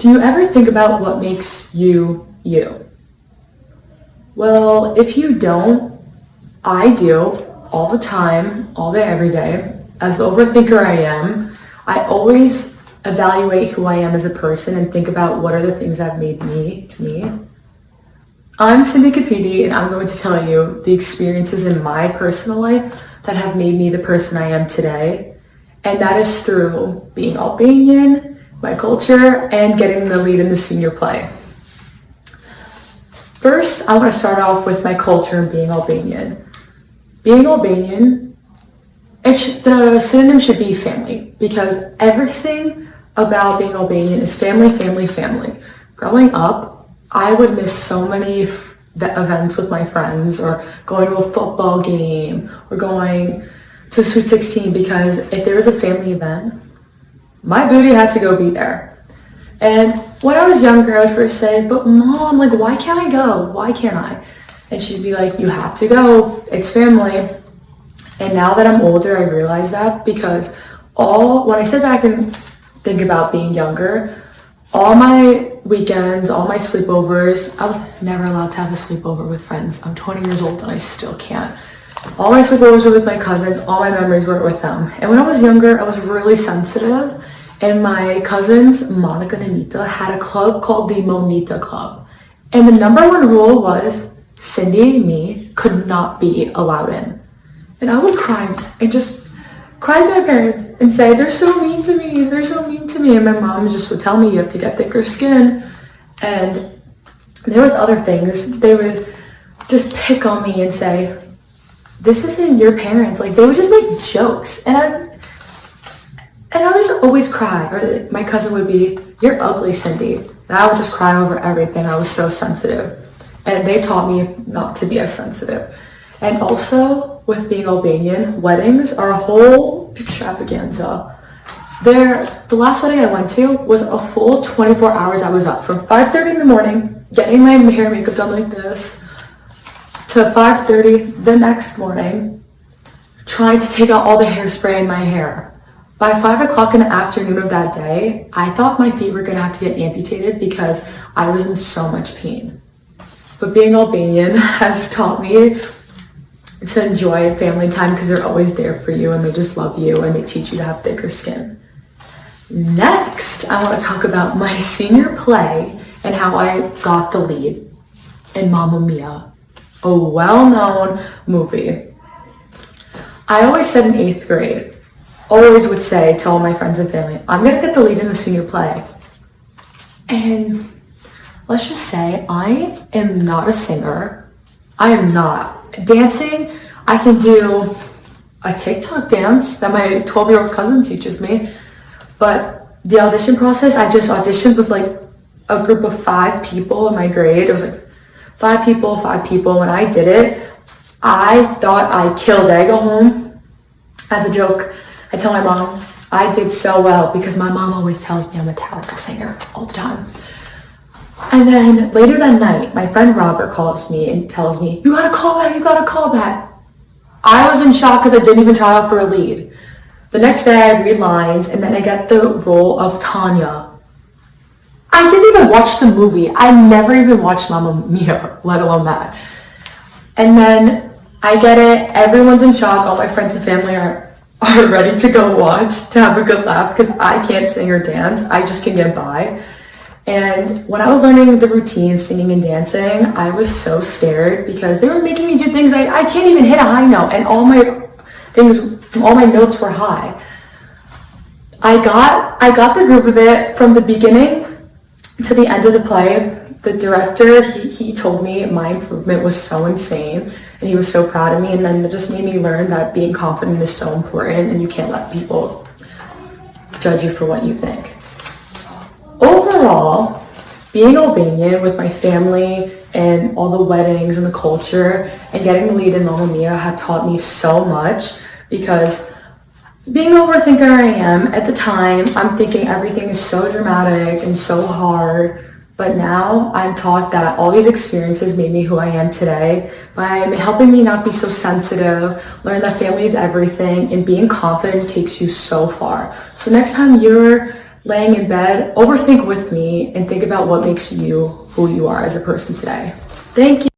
Do you ever think about what makes you you? Well, if you don't, I do all the time, all day, every day. As the overthinker I am, I always evaluate who I am as a person and think about what are the things that have made me, me. I'm Cindy Capiti, and I'm going to tell you the experiences in my personal life that have made me the person I am today. And that is through being Albanian, my culture, and getting the lead in the senior play. First, I want to start off with my culture and being Albanian. Being Albanian, the synonym should be family, because everything about being Albanian is family, family, family. Growing up, I would miss so many events with my friends, or going to a football game, or going to a Sweet 16, because if there was a family event, my booty had to go be there. And when I was younger, I would first say, but mom, like, why can't I go? Why can't I? And she'd be like, you have to go. It's family. And now that I'm older, I realize that, because when I sit back and think about being younger, all my weekends, all my sleepovers, I was never allowed to have a sleepover with friends. I'm 20 years old and I still can't. All my sleepovers were with my cousins. All my memories were with them. And when I was younger, I was really sensitive. And my cousins, Monica and Anita, had a club called the Monita Club. And the number one rule was Cindy and me could not be allowed in. And I would cry and just cry to my parents and say, they're so mean to me, they're so mean to me. And my mom just would tell me, you have to get thicker skin. And there was other things. They would just pick on me and say, this isn't your parents. Like, they would just make jokes. And I would just always cry. Or my cousin would be, you're ugly, Cindy. And I would just cry over everything. I was so sensitive. And they taught me not to be as sensitive. And also, with being Albanian, weddings are a whole extravaganza. The last wedding I went to was a full 24 hours I was up. From 5:30 in the morning, getting my hair and makeup done like this, to 5:30 the next morning, trying to take out all the hairspray in my hair. By 5 o'clock in the afternoon of that day, I thought my feet were going to have to get amputated because I was in so much pain. But being Albanian has taught me to enjoy family time, because they're always there for you and they just love you and they teach you to have thicker skin. Next, I want to talk about my senior play and how I got the lead in Mamma Mia, a well-known movie. I always said in 8th grade, always would say to all my friends and family, I'm going to get the lead in the senior play. And let's just say I am not a singer. I am not. Dancing, I can do a TikTok dance that my 12-year-old cousin teaches me. But the audition process, I just auditioned with like a group of 5 people in my grade. It was like 5 people. When I did it, I thought I killed it. I go home as a joke. I tell my mom, I did so well, because my mom always tells me I'm a talented singer all the time. And then later that night, my friend Robert calls me and tells me, you gotta call back. I was in shock because I didn't even try out for a lead. The next day I read lines, and then I get the role of Tanya. I didn't even watch the movie. I never even watched Mamma Mia, let alone that. And then I get it. Everyone's in shock. All my friends and family are ready to go watch to have a good laugh, because I can't sing or dance. I just can get by. And when I was learning the routine, singing and dancing, I was so scared because they were making me do things I can't even hit a high note, and all my notes were high. I got the groove of it from the beginning to the end of the play. The director, he told me my improvement was so insane, and he was so proud of me, and then it just made me learn that being confident is so important, and you can't let people judge you for what you think. Overall, being Albanian with my family and all the weddings and the culture and getting the lead in Mamma Mia have taught me so much, because being the overthinker I am, at the time, I'm thinking everything is so dramatic and so hard. But now I'm taught that all these experiences made me who I am today by helping me not be so sensitive, learn that family is everything, and being confident takes you so far. So next time you're laying in bed, overthink with me and think about what makes you who you are as a person today. Thank you.